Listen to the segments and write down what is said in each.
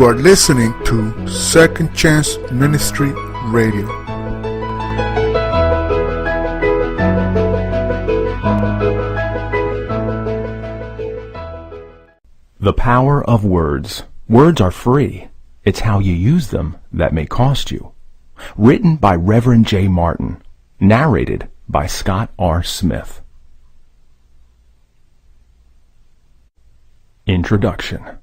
You are listening to Second Chance Ministry Radio. The power of words. Words are free. It's how you use them that may cost you. Written by Reverend J. Martin. Narrated by Scott R. Smith. Introduction.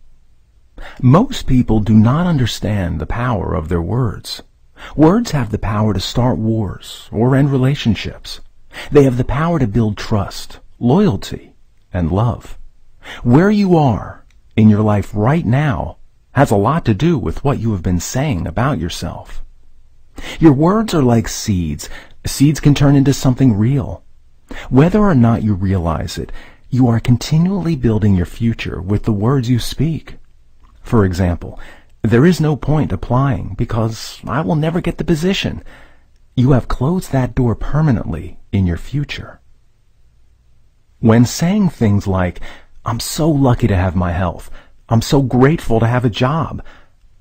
Most people do not understand the power of their words. Words have the power to start wars or end relationships. They have the power to build trust, loyalty, and love. Where you are in your life right now has a lot to do with what you have been saying about yourself. Your words are like seeds. Seeds can turn into something real. Whether or not you realize it, you are continually building your future with the words you speak. For example, there is no point applying because I will never get the position. You have closed that door permanently in your future. When saying things like, I'm so lucky to have my health, I'm so grateful to have a job,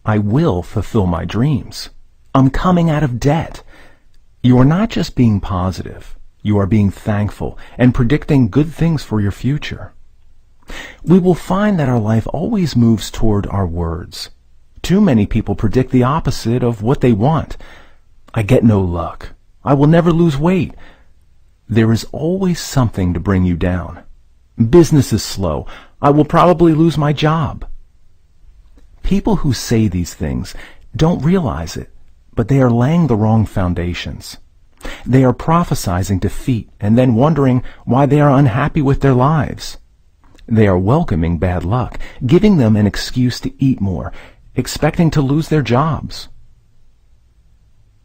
I will fulfill my dreams, I'm coming out of debt, you are not just being positive, you are being thankful and predicting good things for your future. We will find that our life always moves toward our words. Too many people predict the opposite of what they want. I get no luck. I will never lose weight. There is always something to bring you down. Business is slow. I will probably lose my job. People who say these things don't realize it, but they are laying the wrong foundations. They are prophesizing defeat and then wondering why they are unhappy with their lives. They are welcoming bad luck, giving them an excuse to eat more, expecting to lose their jobs.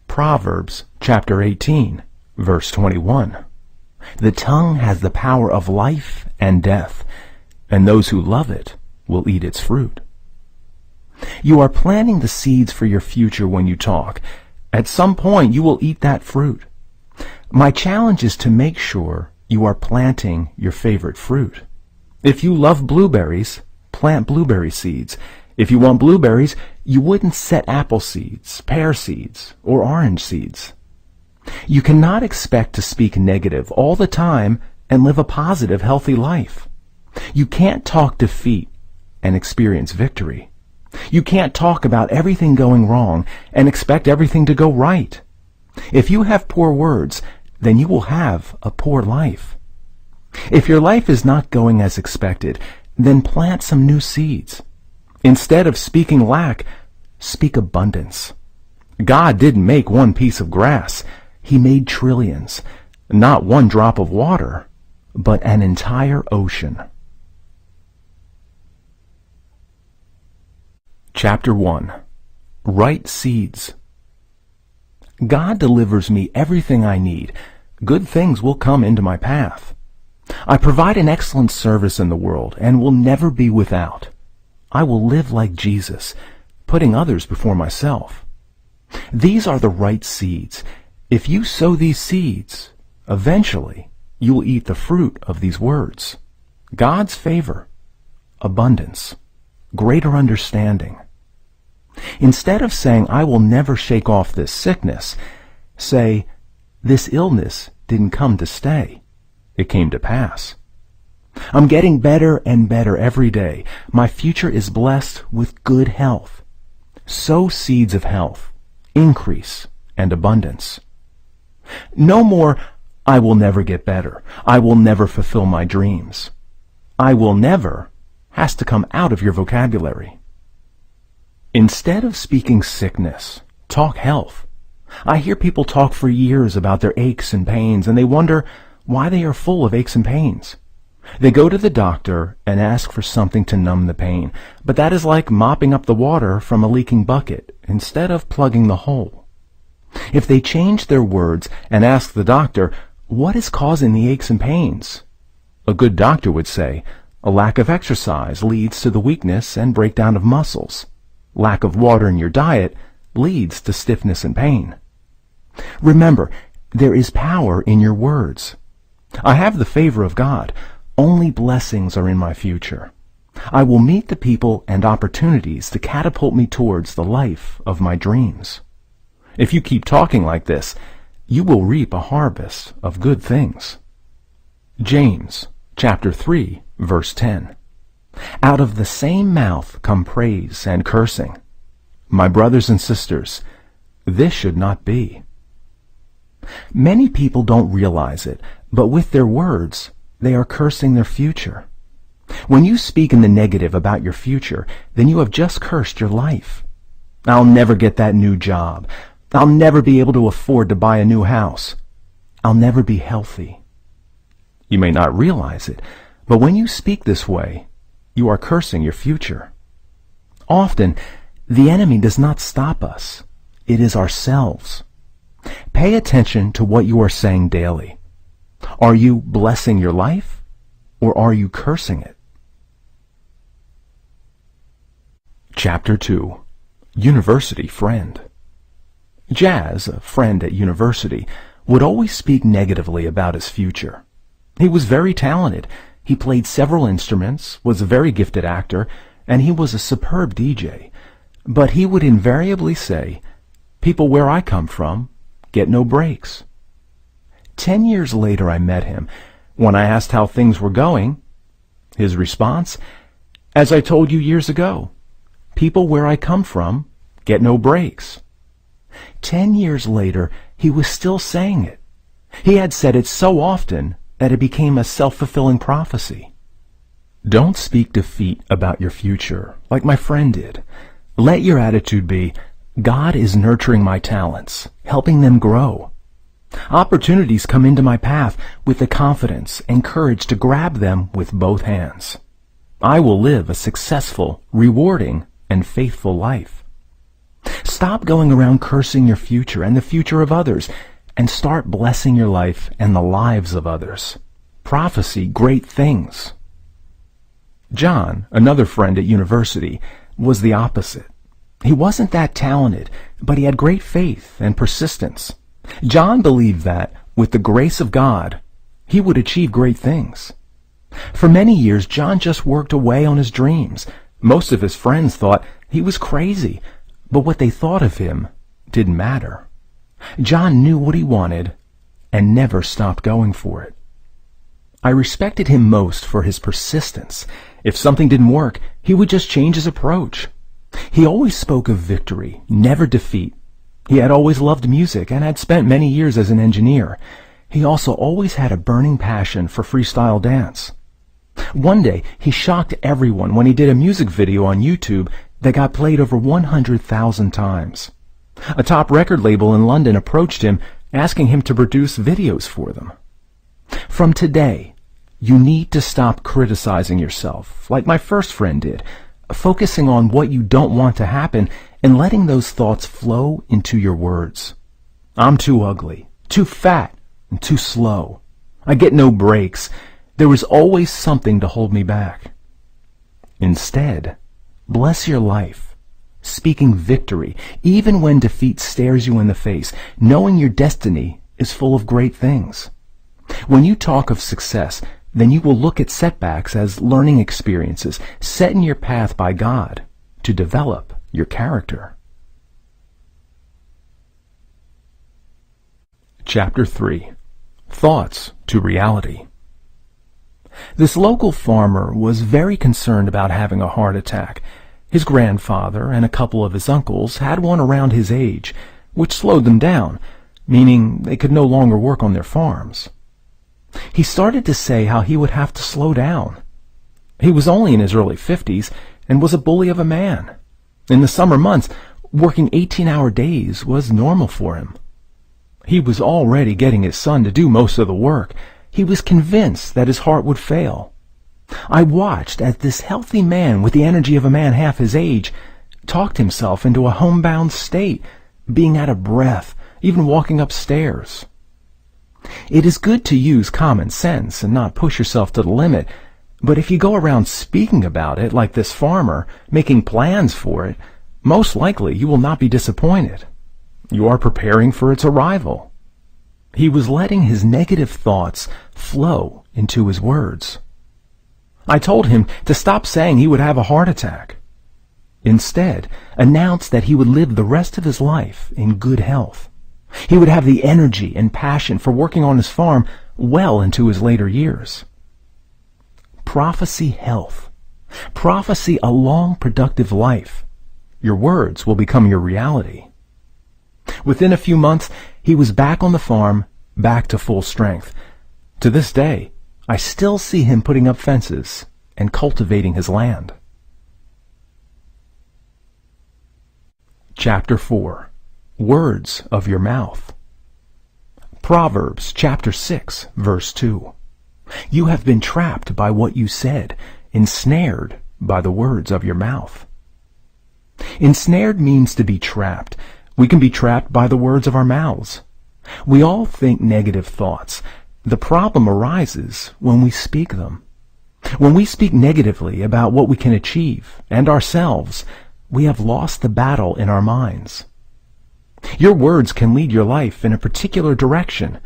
Proverbs chapter 18, verse 21. The tongue has the power of life and death, and those who love it will eat its fruit. You are planting the seeds for your future when you talk. At some point, you will eat that fruit. My challenge is to make sure you are planting your favorite fruit. If you love blueberries, plant blueberry seeds. If you want blueberries, you wouldn't set apple seeds, pear seeds, or orange seeds. You cannot expect to speak negative all the time and live a positive, healthy life. You can't talk defeat and experience victory. You can't talk about everything going wrong and expect everything to go right. If you have poor words, then you will have a poor life. If your life is not going as expected, then plant some new seeds. Instead of speaking lack, speak abundance. God didn't make one piece of grass. He made trillions. Not one drop of water, but an entire ocean. Chapter 1. Right Seeds. God delivers me everything I need. Good things will come into my path. I provide an excellent service in the world and will never be without. I will live like Jesus, putting others before myself. These are the right seeds. If you sow these seeds, eventually you will eat the fruit of these words. God's favor, abundance, greater understanding. Instead of saying, I will never shake off this sickness, say, this illness didn't come to stay. It came to pass. I'm getting better and better every day. My future is blessed with good health. Sow seeds of health, increase, and abundance. No more, I will never get better. I will never fulfill my dreams. I will never has to come out of your vocabulary. Instead of speaking sickness, talk health. I hear people talk for years about their aches and pains, and they wonder why they are full of aches and pains. They go to the doctor and ask for something to numb the pain, but that is like mopping up the water from a leaking bucket instead of plugging the hole. If they change their words and ask the doctor, what is causing the aches and pains? A good doctor would say, a lack of exercise leads to the weakness and breakdown of muscles. Lack of water in your diet leads to stiffness and pain. Remember, there is power in your words. I have the favor of God. Only blessings are in my future. I will meet the people and opportunities to catapult me towards the life of my dreams. If you keep talking like this, you will reap a harvest of good things. James chapter 3, verse 10. Out of the same mouth come praise and cursing. My brothers and sisters, this should not be. Many people don't realize it, but with their words, they are cursing their future. When you speak in the negative about your future, then you have just cursed your life. I'll never get that new job. I'll never be able to afford to buy a new house. I'll never be healthy. You may not realize it, but when you speak this way, you are cursing your future. Often, the enemy does not stop us. It is ourselves. Pay attention to what you are saying daily. Are you blessing your life, or are you cursing it? Chapter 2. University Friend. Jazz, a friend at university, would always speak negatively about his future. He was very talented. He played several instruments, was a very gifted actor, and he was a superb DJ. But he would invariably say, "People where I come from get no breaks." 10 years later I met him. When I asked how things were going, his response, "As I told you years ago, people where I come from get no breaks." 10 years later, he was still saying it. He had said it so often that it became a self-fulfilling prophecy. Don't speak defeat about your future like my friend did. Let your attitude be, God is nurturing my talents, helping them grow. Opportunities come into my path with the confidence and courage to grab them with both hands. I will live a successful, rewarding, and faithful life. Stop going around cursing your future and the future of others, and start blessing your life and the lives of others. Prophesy great things. John, another friend at university, was the opposite. He wasn't that talented, but he had great faith and persistence. John believed that, with the grace of God, he would achieve great things. For many years, John just worked away on his dreams. Most of his friends thought he was crazy, but what they thought of him didn't matter. John knew what he wanted and never stopped going for it. I respected him most for his persistence. If something didn't work, he would just change his approach. He always spoke of victory, never defeat. He had always loved music and had spent many years as an engineer. He also always had a burning passion for freestyle dance. One day, he shocked everyone when he did a music video on YouTube that got played over 100,000 times. A top record label in London approached him, asking him to produce videos for them. From today, you need to stop criticizing yourself, like my first friend did, focusing on what you don't want to happen and letting those thoughts flow into your words. I'm too ugly, too fat, and too slow. I get no breaks. There is always something to hold me back. Instead, bless your life, speaking victory, even when defeat stares you in the face, knowing your destiny is full of great things. When you talk of success, then you will look at setbacks as learning experiences set in your path by God to develop your character. Chapter 3. Thoughts to Reality. This local farmer was very concerned about having a heart attack. His grandfather and a couple of his uncles had one around his age, which slowed them down, meaning they could no longer work on their farms. He started to say how he would have to slow down. He was only in his early 50s and was a bully of a man. In the summer months, working 18-hour days was normal for him. He was already getting his son to do most of the work. He was convinced that his heart would fail. I watched as this healthy man with the energy of a man half his age talked himself into a homebound state, being out of breath, even walking upstairs. It is good to use common sense and not push yourself to the limit, but if you go around speaking about it like this farmer, making plans for it, Most likely you will not be disappointed. You are preparing for its arrival. He was letting his negative thoughts flow into his words. I told him to stop saying he would have a heart attack. Instead, announce that he would live the rest of his life in good health. He would have the energy and passion for working on his farm well into his later years. Prophecy health. Prophecy a long, productive life. Your words will become your reality. Within a few months, he was back on the farm, back to full strength. To this day, I still see him putting up fences and cultivating his land. Chapter 4. Words of your mouth. Proverbs chapter 6, verse 2. You have been trapped by what you said, ensnared by the words of your mouth. Ensnared means to be trapped. We can be trapped by the words of our mouths. We all think negative thoughts. The problem arises when we speak them. When we speak negatively about what we can achieve and ourselves, we have lost the battle in our minds. Your words can lead your life in a particular direction.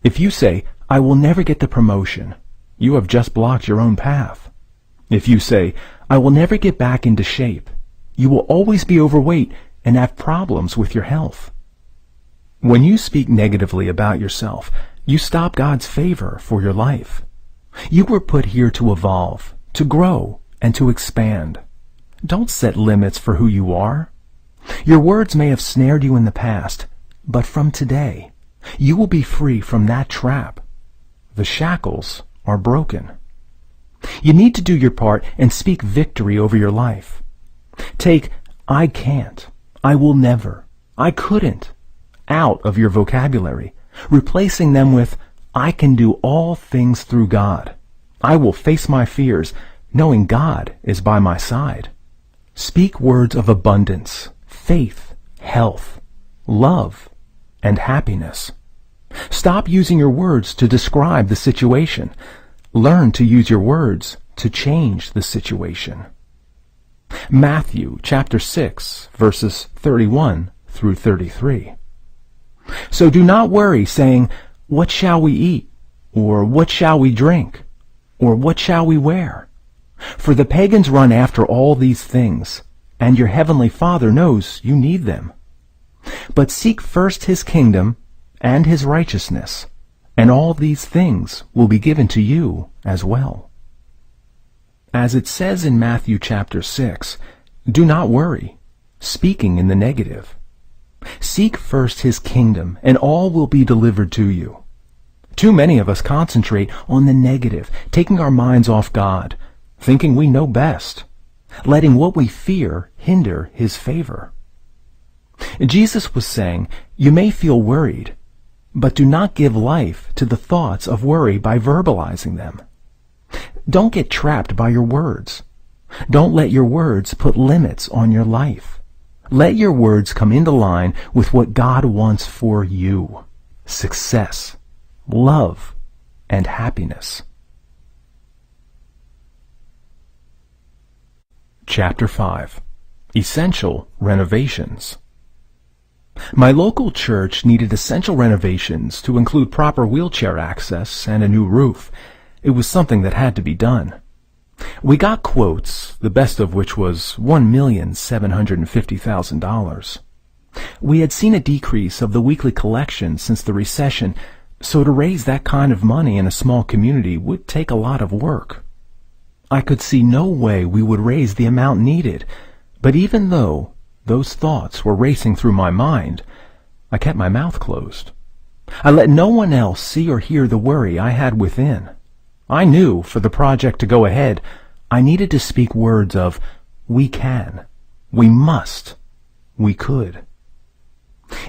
If you say, I will never get the promotion, you have just blocked your own path. If you say, I will never get back into shape, you will always be overweight and have problems with your health. When you speak negatively about yourself, you stop God's favor for your life. You were put here to evolve, to grow, and to expand. Don't set limits for who you are. Your words may have snared you in the past, but from today, you will be free from that trap. The shackles are broken. You need to do your part and speak victory over your life. Take, I can't, I will never, I couldn't, out of your vocabulary, replacing them with, I can do all things through God. I will face my fears, knowing God is by my side. Speak words of abundance, faith, health, love, and happiness. Stop using your words to describe the situation. Learn to use your words to change the situation. Matthew chapter 6, verses 31 through 33. So do not worry, saying, what shall we eat? Or what shall we drink? Or what shall we wear? For the pagans run after all these things, and your heavenly Father knows you need them. But seek first his kingdom and his righteousness, and all these things will be given to you as well. As it says in Matthew chapter 6, do not worry, speaking in the negative. Seek first his kingdom, and all will be delivered to you. Too many of us concentrate on the negative, taking our minds off God, thinking we know best, letting what we fear hinder his favor. Jesus was saying, you may feel worried, but do not give life to the thoughts of worry by verbalizing them. Don't get trapped by your words. Don't let your words put limits on your life. Let your words come into line with what God wants for you: success, love, and happiness. Chapter 5. Essential Renovations. My local church needed essential renovations to include proper wheelchair access and a new roof. It was something that had to be done. We got quotes, the best of which was $1,750,000. We had seen a decrease of the weekly collection since the recession, so to raise that kind of money in a small community would take a lot of work. I could see no way we would raise the amount needed, but even though those thoughts were racing through my mind, I kept my mouth closed. I let no one else see or hear the worry I had within. I knew for the project to go ahead, I needed to speak words of, we can, we must, we could.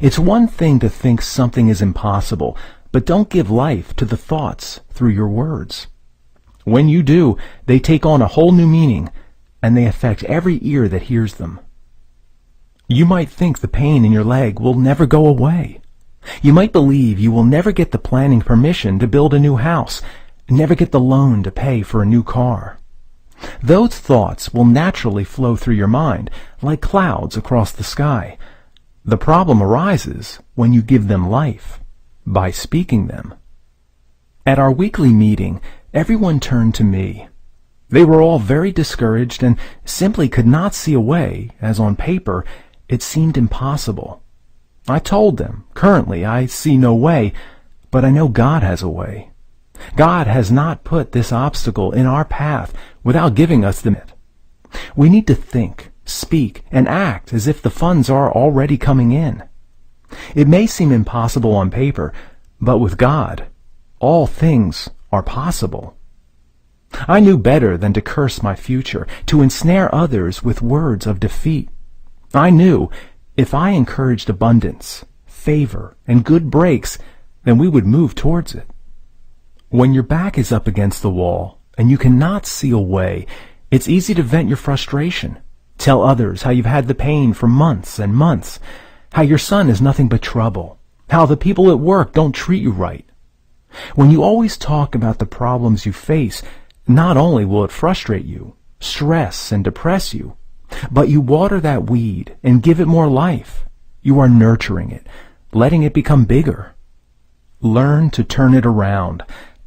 It's one thing to think something is impossible, but don't give life to the thoughts through your words. When you do, they take on a whole new meaning, and they affect every ear that hears them. You might think the pain in your leg will never go away. You might believe you will never get the planning permission to build a new house, never get the loan to pay for a new car. Those thoughts will naturally flow through your mind like clouds across the sky. The problem arises when you give them life by speaking them. At our weekly meeting, everyone turned to me. They were all very discouraged and simply could not see a way, as on paper it seemed impossible. I told them, currently I see no way, but I know God has a way. God has not put this obstacle in our path without giving us the. We need to think, speak, and act as if the funds are already coming in. It may seem impossible on paper, but with God, all things are possible. I knew better than to curse my future, to ensnare others with words of defeat. I knew if I encouraged abundance, favor, and good breaks, then we would move towards it. When your back is up against the wall and you cannot see a way, it's easy to vent your frustration. Tell others how you've had the pain for months and months, how your son is nothing but trouble, how the people at work don't treat you right. When you always talk about the problems you face, not only will it frustrate you, stress and depress you, but you water that weed and give it more life. You are nurturing it, letting it become bigger. Learn to turn it around.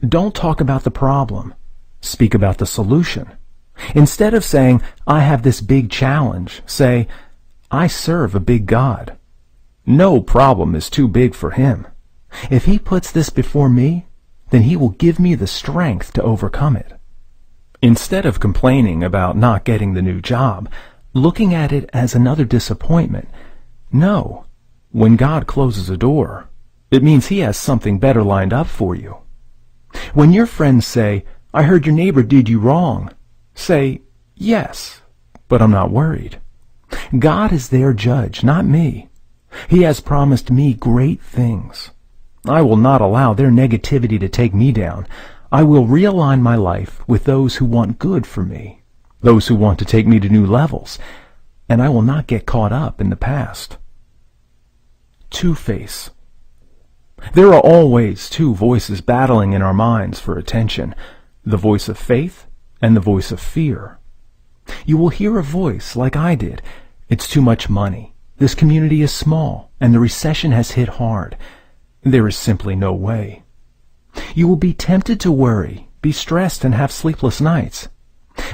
Don't talk about the problem. Speak about the solution. Instead of saying, I have this big challenge, say, I serve a big God. No problem is too big for him. If he puts this before me, then he will give me the strength to overcome it. Instead of complaining about not getting the new job, looking at it as another disappointment, no. When God closes a door, it means he has something better lined up for you. When your friends say, I heard your neighbor did you wrong, say, yes, but I'm not worried. God is their judge, not me. He has promised me great things. I will not allow their negativity to take me down. I will realign my life with those who want good for me, those who want to take me to new levels, and I will not get caught up in the past. Two-face. There are always two voices battling in our minds for attention, the voice of faith and the voice of fear. You will hear a voice like I did. It's too much money. This community is small, and the recession has hit hard. There is simply no way. You will be tempted to worry, be stressed, and have sleepless nights.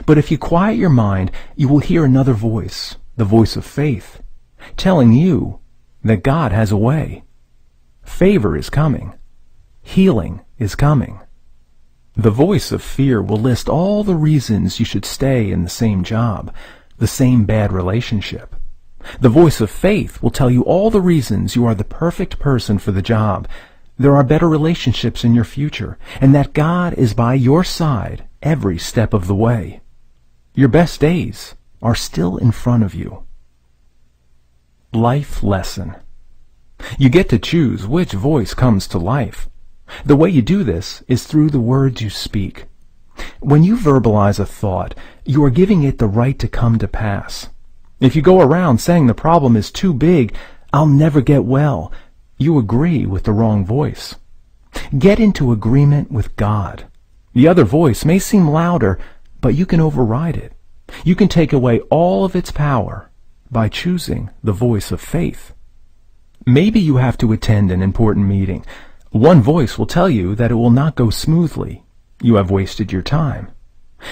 But if you quiet your mind, you will hear another voice, the voice of faith, telling you that God has a way. Favor is coming. Healing is coming. The voice of fear will list all the reasons you should stay in the same job, the same bad relationship. The voice of faith will tell you all the reasons you are the perfect person for the job. There are better relationships in your future, and that God is by your side every step of the way. Your best days are still in front of you. Life lesson. You get to choose which voice comes to life. The way you do this is through the words you speak. When you verbalize a thought, you are giving it the right to come to pass. If you go around saying the problem is too big, I'll never get well, you agree with the wrong voice. Get into agreement with God. The other voice may seem louder, but you can override it. You can take away all of its power by choosing the voice of faith. Maybe you have to attend an important meeting. One voice will tell you that it will not go smoothly. You have wasted your time.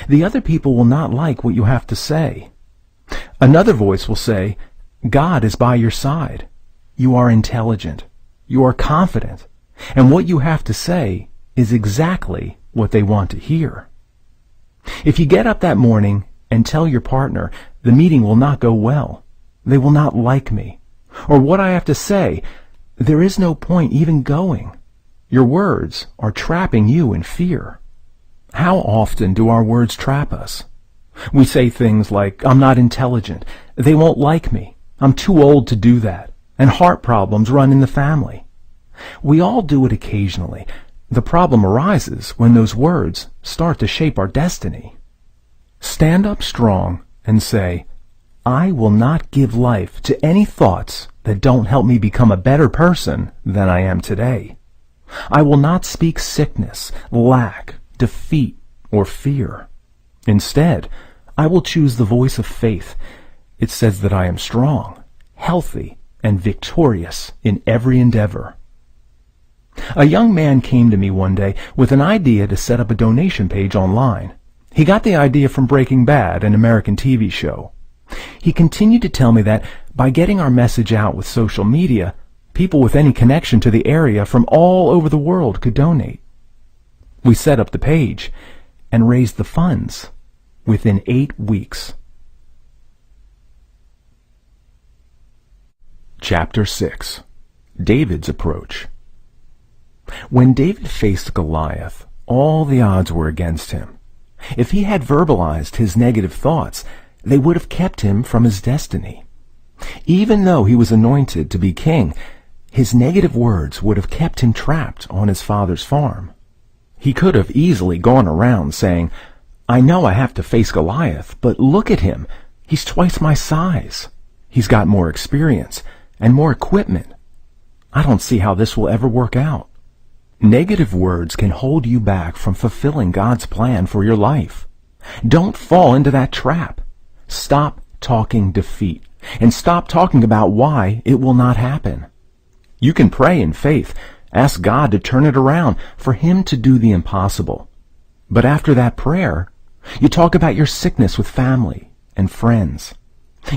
The other people will not like what you have to say. Another voice will say, God is by your side. You are intelligent. You are confident. And what you have to say is exactly what they want to hear. If you get up that morning and tell your partner, the meeting will not go well, they will not like me, or what I have to say, there is no point even going. Your words are trapping you in fear. How often do our words trap us? We say things like, I'm not intelligent, they won't like me, I'm too old to do that, and heart problems run in the family. We all do it occasionally. The problem arises when those words start to shape our destiny. Stand up strong and say, I will not give life to any thoughts that don't help me become a better person than I am today. I will not speak sickness, lack, defeat, or fear. Instead, I will choose the voice of faith. It says that I am strong, healthy, and victorious in every endeavor. A young man came to me one day with an idea to set up a donation page online. He got the idea from Breaking Bad, an American TV show. He continued to tell me that by getting our message out with social media, people with any connection to the area from all over the world could donate. We set up the page and raised the funds within 8 weeks. Chapter 6. David's Approach. When David faced Goliath, all the odds were against him. If he had verbalized his negative thoughts, they would have kept him from his destiny. Even though he was anointed to be king, his negative words would have kept him trapped on his father's farm. He could have easily gone around saying, "I know I have to face Goliath, but look at him. He's twice my size. He's got more experience and more equipment. I don't see how this will ever work out." Negative words can hold you back from fulfilling God's plan for your life. Don't fall into that trap. Stop talking defeat and stop talking about why it will not happen. You can pray in faith, ask God to turn it around, for Him to do the impossible. But after that prayer, you talk about your sickness with family and friends.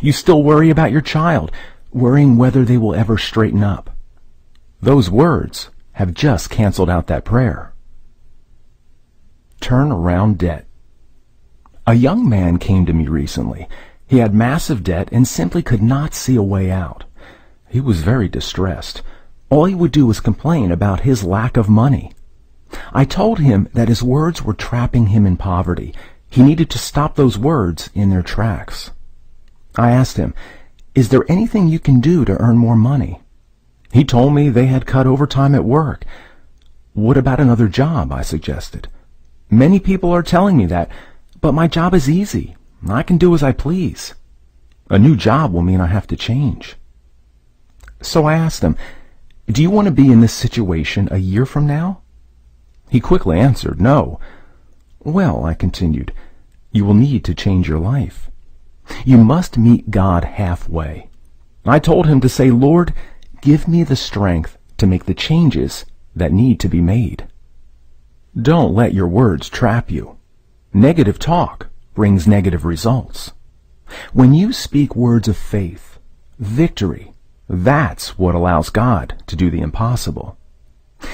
You still worry about your child, worrying whether they will ever straighten up. Those words have just canceled out that prayer. Turn around debt. A young man came to me recently. He had massive debt and simply could not see a way out. He was very distressed. All he would do was complain about his lack of money. I told him that his words were trapping him in poverty. He needed to stop those words in their tracks. I asked him, "Is there anything you can do to earn more money?" He told me they had cut overtime at work. "What about another job?" I suggested. "Many people are telling me that, but my job is easy. I can do as I please. A new job will mean I have to change." So I asked him, "Do you want to be in this situation a year from now?" He quickly answered, "No." "Well," I continued, "you will need to change your life. You must meet God halfway." I told him to say, "Lord, give me the strength to make the changes that need to be made." Don't let your words trap you. Negative talk brings negative results. When you speak words of faith, victory, that's what allows God to do the impossible.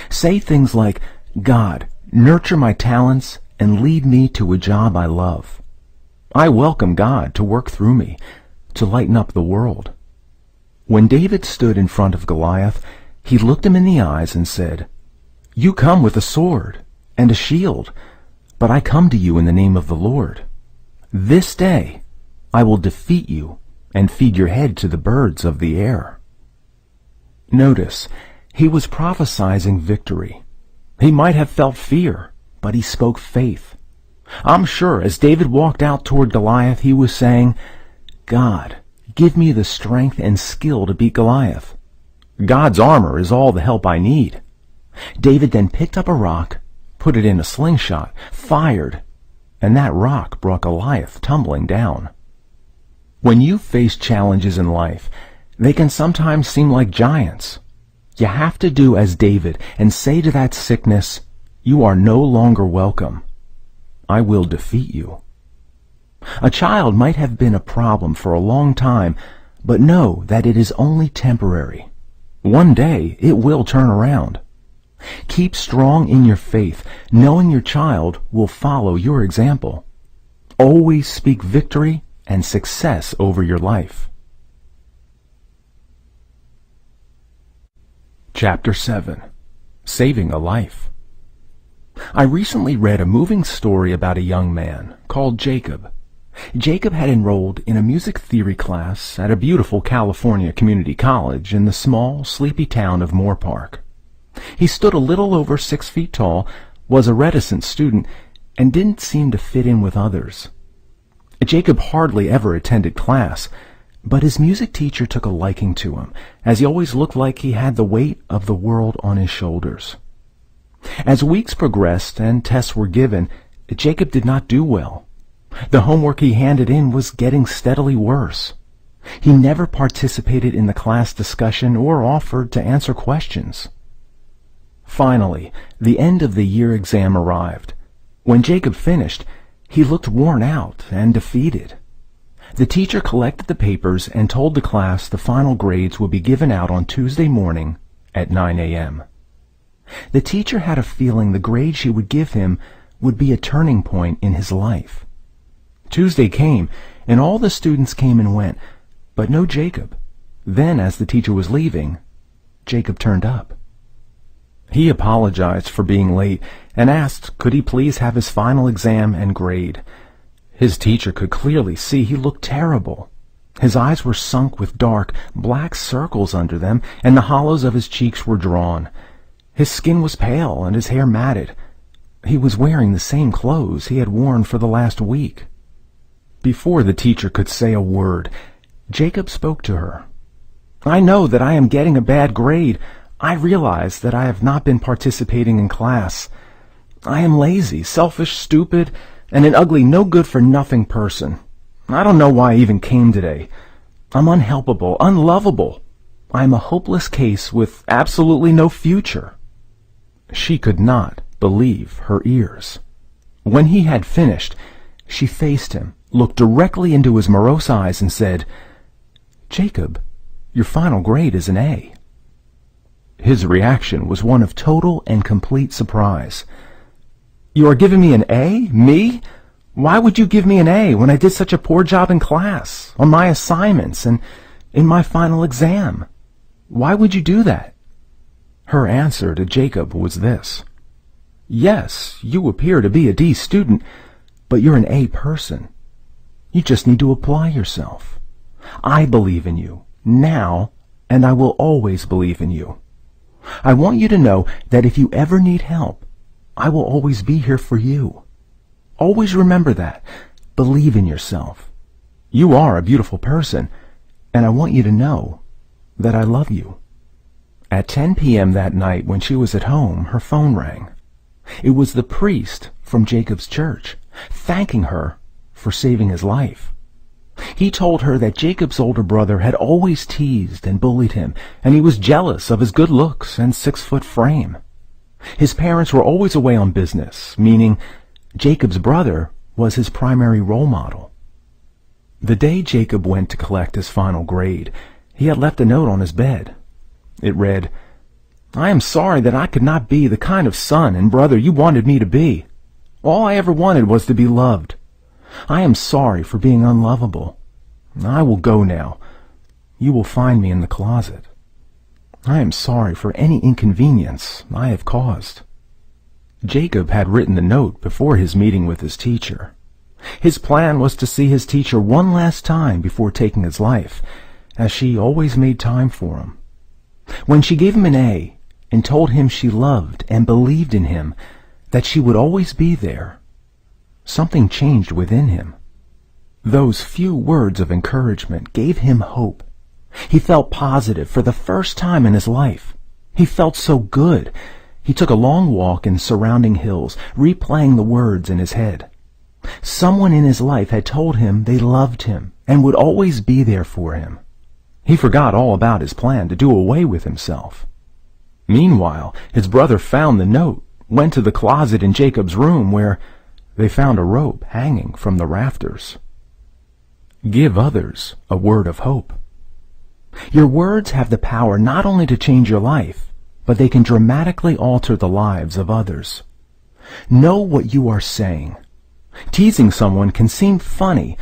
Say things like, "God, nurture my talents and lead me to a job I love. I welcome God to work through me, to lighten up the world." When David stood in front of Goliath, he looked him in the eyes and said, "You come with a sword and a shield, but I come to you in the name of the Lord. This day I will defeat you and feed your head to the birds of the air." Notice, he was prophesizing victory. He might have felt fear, but he spoke faith. I'm sure as David walked out toward Goliath, he was saying, "God, give me the strength and skill to beat Goliath. God's armor is all the help I need." David then picked up a rock, put it in a slingshot, fired, and that rock brought Goliath tumbling down. When you face challenges in life, they can sometimes seem like giants. You have to do as David and say to that sickness, "You are no longer welcome. I will defeat you." A child might have been a problem for a long time, but know that it is only temporary. One day it will turn around. Keep strong in your faith, knowing your child will follow your example. Always speak victory and success over your life. Chapter 7. Saving a Life. I recently read a moving story about a young man called Jacob. Jacob had enrolled in a music theory class at a beautiful California community college in the small, sleepy town of Moore Park. He stood a little over 6 feet tall, was a reticent student, and didn't seem to fit in with others. Jacob hardly ever attended class, but his music teacher took a liking to him, as he always looked like he had the weight of the world on his shoulders. As weeks progressed and tests were given, Jacob did not do well. The homework he handed in was getting steadily worse. He never participated in the class discussion or offered to answer questions. Finally, the end of the year exam arrived. When Jacob finished, he looked worn out and defeated. The teacher collected the papers and told the class the final grades would be given out on Tuesday morning at 9 a.m. The teacher had a feeling the grade she would give him would be a turning point in his life. Tuesday came, and all the students came and went, but no Jacob. Then, as the teacher was leaving, Jacob turned up. He apologized for being late and asked could he please have his final exam and grade. His teacher could clearly see he looked terrible. His eyes were sunk with dark, black circles under them, and the hollows of his cheeks were drawn. His skin was pale and his hair matted. He was wearing the same clothes he had worn for the last week. Before the teacher could say a word, Jacob spoke to her. "I know that I am getting a bad grade. I realize that I have not been participating in class. I am lazy, selfish, stupid, and an ugly, no-good-for-nothing person. I don't know why I even came today. I'm unhelpable, unlovable. I am a hopeless case with absolutely no future." She could not believe her ears. When he had finished, she faced him, looked directly into his morose eyes, and said, "Jacob, your final grade is an A." His reaction was one of total and complete surprise. "You are giving me an A? Me? Why would you give me an A when I did such a poor job in class, on my assignments, and in my final exam? Why would you do that?" Her answer to Jacob was this: "Yes, you appear to be a D student, but you're an A person. You just need to apply yourself. I believe in you, now, and I will always believe in you. I want you to know that if you ever need help, I will always be here for you. Always remember that. Believe in yourself. You are a beautiful person, and I want you to know that I love you." At 10 p.m. that night, when she was at home, her phone rang. It was the priest from Jacob's church, thanking her for saving his life. He told her that Jacob's older brother had always teased and bullied him, and he was jealous of his good looks and 6-foot frame. His parents were always away on business, meaning Jacob's brother was his primary role model. The day Jacob went to collect his final grade, he had left a note on his bed. It read, "I am sorry that I could not be the kind of son and brother you wanted me to be. All I ever wanted was to be loved. I am sorry for being unlovable. I will go now. You will find me in the closet. I am sorry for any inconvenience I have caused." Jacob had written the note before his meeting with his teacher. His plan was to see his teacher one last time before taking his life, as she always made time for him. When she gave him an A and told him she loved and believed in him, that she would always be there, something changed within him. Those few words of encouragement gave him hope. He felt positive for the first time in his life. He felt so good. He took a long walk in surrounding hills, replaying the words in his head. Someone in his life had told him they loved him and would always be there for him. He forgot all about his plan to do away with himself. Meanwhile, his brother found the note, went to the closet in Jacob's room where they found a rope hanging from the rafters. Give others a word of hope. Your words have the power not only to change your life, but they can dramatically alter the lives of others. Know what you are saying. Teasing someone can seem funny,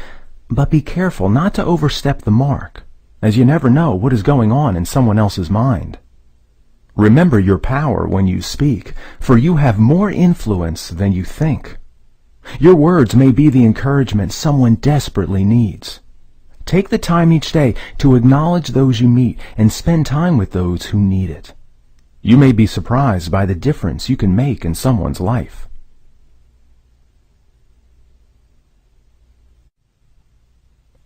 but be careful not to overstep the mark, as you never know what is going on in someone else's mind. Remember your power when you speak, for you have more influence than you think. Your words may be the encouragement someone desperately needs. Take the time each day to acknowledge those you meet and spend time with those who need it. You may be surprised by the difference you can make in someone's life.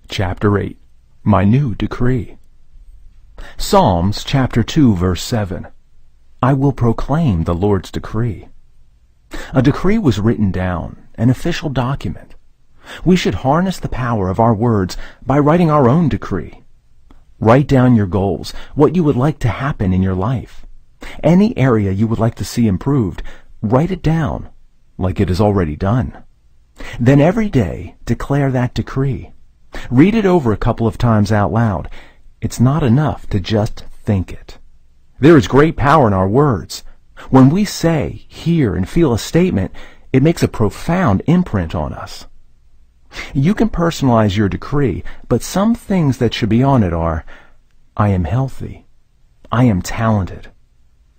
Chapter 8. My New Decree. Psalms chapter 2, verse 7. I will proclaim the Lord's decree. A decree was written down, an official document. We should harness the power of our words by writing our own decree. Write down your goals, what you would like to happen in your life. Any area you would like to see improved, write it down like it is already done. Then every day declare that decree. Read it over a couple of times out loud. It's not enough to just think it. There is great power in our words. When we say, hear, and feel a statement, it makes a profound imprint on us. You can personalize your decree, but some things that should be on it are, I am healthy. I am talented.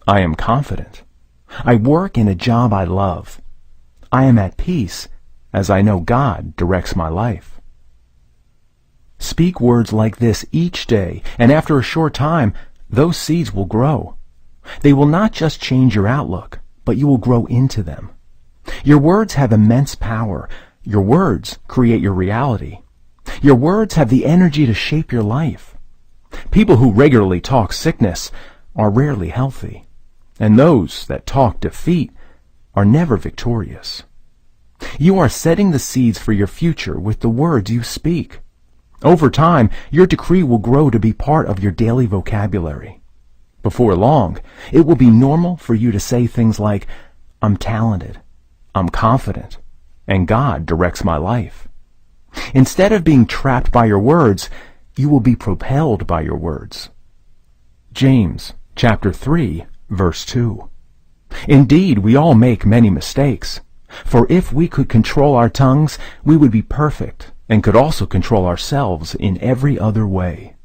I am confident. I work in a job I love. I am at peace, as I know God directs my life. Speak words like this each day, and after a short time, those seeds will grow. They will not just change your outlook, but you will grow into them. Your words have immense power. Your words create your reality. Your words have the energy to shape your life. People who regularly talk sickness are rarely healthy, and those that talk defeat are never victorious. You are setting the seeds for your future with the words you speak. Over time, your decree will grow to be part of your daily vocabulary. Before long, it will be normal for you to say things like, I'm talented, I'm confident, and God directs my life. Instead of being trapped by your words, you will be propelled by your words. James chapter 3, verse 2. Indeed, we all make many mistakes. For if we could control our tongues, we would be perfect and could also control ourselves in every other way.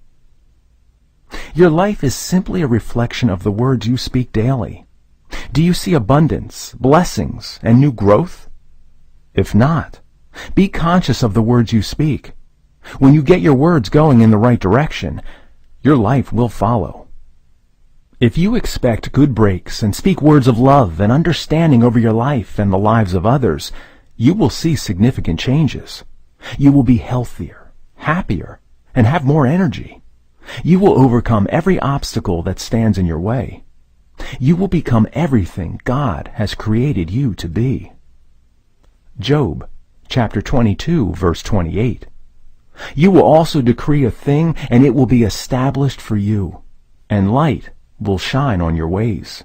Your life is simply a reflection of the words you speak daily. Do you see abundance, blessings, and new growth? If not, be conscious of the words you speak. When you get your words going in the right direction, your life will follow. If you expect good breaks and speak words of love and understanding over your life and the lives of others, you will see significant changes. You will be healthier, happier, and have more energy. You will overcome every obstacle that stands in your way. You will become everything God has created you to be. Job chapter 22, verse 28. You will also decree a thing, and it will be established for you, and light will shine on your ways.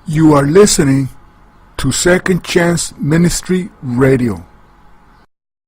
You are listening to Second Chance Ministry Radio.